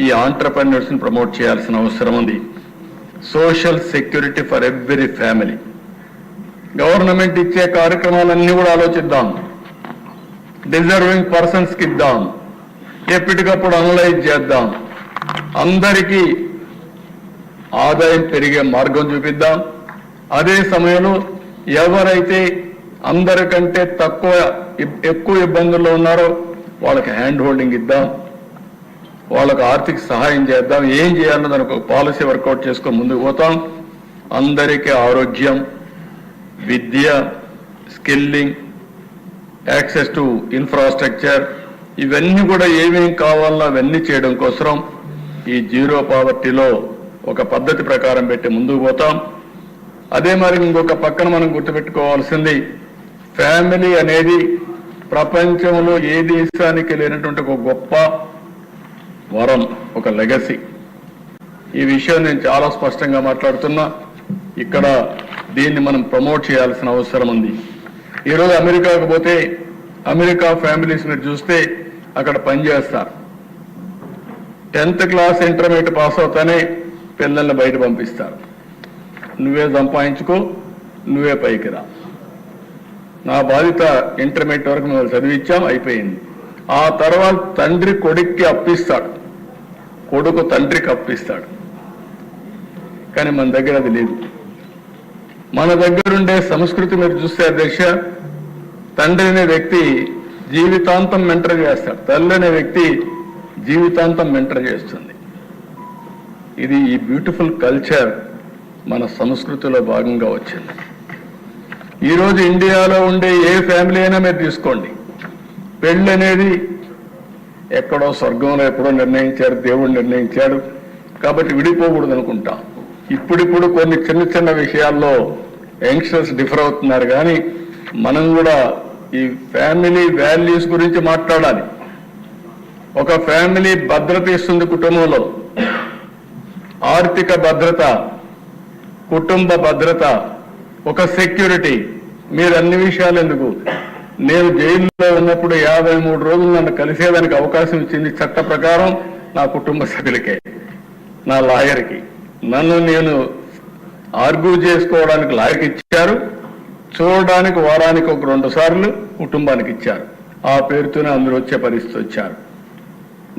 ఈ ఆంటర్‌ప్రెన్యూర్స్ ని ప్రమోట్ చేయాల్సిన అవసరం ఉంది. Social security for every family. Government ఇచ్చే కార్యక్రమాలన్నీ కూడా ఆలోచిద్దాం. డిజర్వింగ్ పర్సన్స్ కి ఇద్దాం. ఎప్పటికప్పుడు అనలైజ్ చేద్దాం. అందరికీ ఆదాయం పెరిగే మార్గం చూపిద్దాం. అదే సమయంలో ఎవరైతే అందరికంటే ఎక్కువ ఇబ్బందుల్లో ఉన్నారో వాళ్ళకి హ్యాండ్ హోల్డింగ్ ఇద్దాం. వాళ్ళకు ఆర్థిక సహాయం చేద్దాం. ఏం చేయాలో దానికి ఒక పాలసీ వర్కౌట్ చేసుకొని ముందుకు పోతాం. అందరికీ ఆరోగ్యం, విద్య, స్కిల్లింగ్, యాక్సెస్ టు ఇన్ఫ్రాస్ట్రక్చర్, ఇవన్నీ కూడా ఏమేం కావాలో అవన్నీ చేయడం కోసం ఈ జీరో పావర్టీలో ఒక పద్ధతి ప్రకారం పెట్టి ముందుకు పోతాం. అదే మరి ఇంకొక పక్కన మనం గుర్తుపెట్టుకోవాల్సింది, ఫ్యామిలీ అనేది ప్రపంచంలో ఏ దేశానికి లేనటువంటి ఒక గొప్ప వరం, ఒక లెగసీ. ఈ విషయం నేను చాలా స్పష్టంగా మాట్లాడుతున్నా. ఇక్కడ దీన్ని మనం ప్రమోట్ చేయాల్సిన అవసరం ఉంది. ఈరోజు అమెరికాకు పోతే అమెరికా ఫ్యామిలీస్ మీరు చూస్తే అక్కడ పనిచేస్తారు. 10th క్లాస్ ఇంటర్మీడియట్ పాస్ అవుతానే పిల్లల్ని బయట పంపిస్తారు. నువ్వే సంపాదించుకో, నువ్వే పైకి రా. నా బాధ్యత ఇంటర్మీడియట్ వరకు మేము చదివించాం, అయిపోయింది. ఆ తర్వాత తండ్రి కొడుక్కి అప్పిస్తాడు, కొడుకు తండ్రికి అప్పిస్తాడు. కానీ మన దగ్గర అది లేదు. మన దగ్గరుండే సంస్కృతి మీరు చూస్తే అధ్యక్ష, తండ్రి అనే వ్యక్తి జీవితాంతం మెంటర్ చేస్తాడు, తల్లి అనే వ్యక్తి జీవితాంతం మెంటర్ చేస్తుంది. ఇది ఈ బ్యూటిఫుల్ కల్చర్ మన సంస్కృతిలో భాగంగా వచ్చింది. ఈరోజు ఇండియాలో ఉండే ఏ ఫ్యామిలీ అయినా మీరు తీసుకోండి, పెళ్ళి అనేది ఎక్కడో స్వర్గంలో ఎప్పుడో నిర్ణయించారు, దేవుడు నిర్ణయించాడు కాబట్టి విడిపోకూడదు అనుకుంటాం. ఇప్పుడిప్పుడు కొన్ని చిన్న చిన్న విషయాల్లో యంగ్స్టర్స్ డిఫర్ అవుతున్నారు. కానీ మనం కూడా ఈ ఫ్యామిలీ వాల్యూస్ గురించి మాట్లాడాలి. ఒక ఫ్యామిలీ భద్రత ఇస్తుంది కుటుంబంలో, ఆర్థిక భద్రత, కుటుంబ భద్రత, ఒక సెక్యూరిటీ. మీరు అన్ని విషయాలు ఎందుకు, నేను జైల్లో ఉన్నప్పుడు 53 రోజులు నన్ను కలిసేదానికి అవకాశం ఇచ్చింది చట్ట ప్రకారం నా కుటుంబ సభ్యులకే, నా లాయర్కి. నన్ను నేను ఆర్గ్యూ చేసుకోవడానికి లాయర్కి ఇచ్చారు, చూడడానికి వారానికి ఒక 2 సార్లు కుటుంబానికి ఇచ్చారు. ఆ పేరుతోనే అందరూ వచ్చే పరిస్థితి వచ్చారు.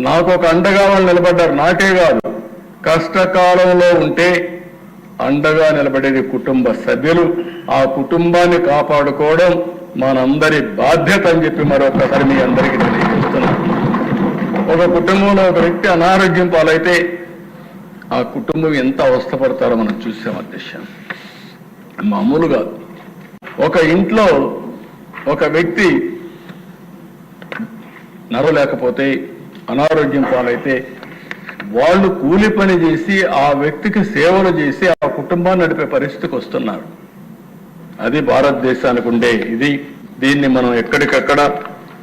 నాకు ఒక అండగా వాళ్ళు నిలబడ్డారు. నాకే కాదు, కష్టకాలంలో ఉంటే అండగా నిలబడేది కుటుంబ సభ్యులు. ఆ కుటుంబాన్ని కాపాడుకోవడం మనందరి బాధ్యత అని చెప్పి మరొకసారి మీ అందరికీ తెలియజేస్తున్నాను. ఒక కుటుంబంలో ఒక వ్యక్తి అనారోగ్యం పాలైతే ఆ కుటుంబం ఎంత అవస్థపడతారో మనం చూసాం అధ్యక్ష. మామూలు కాదు. ఒక ఇంట్లో ఒక వ్యక్తి నడవలేకపోతే, అనారోగ్యం పాలైతే వాళ్ళు కూలి పని చేసి ఆ వ్యక్తికి సేవలు చేసి ఆ కుటుంబాన్ని నడిపే పరిస్థితికి వస్తున్నారు. అది భారతదేశానికి ఉండే ఇది. దీన్ని మనం ఎక్కడికక్కడ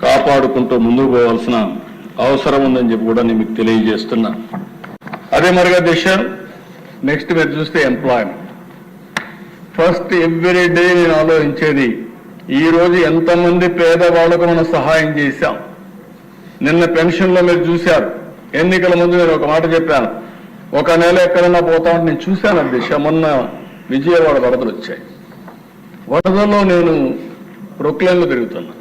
కాపాడుకుంటూ ముందుకు పోవాల్సిన అవసరం ఉందని చెప్పి కూడా నేను మీకు తెలియజేస్తున్నా. అదే మరిగా దిశ నెక్స్ట్ మీరు చూస్తే ఎంప్లాయ్మెంట్. ఫస్ట్ ఎవ్రీ డే నేను ఆలోచించేది, ఈరోజు ఎంతమంది పేదవాళ్లకు మనం సహాయం చేశాం. నిన్న పెన్షన్లో మీరు చూశారు. ఎన్నికల ముందు నేను ఒక మాట చెప్పాను, ఒక నెల ఎక్కడన్నా పోతామంటే నేను చూశాను దిశ. మొన్న విజయవాడ వరదలు వచ్చాయి. వరదల్లో నేను ప్రొక్లైన్లో తిరుగుతున్నా.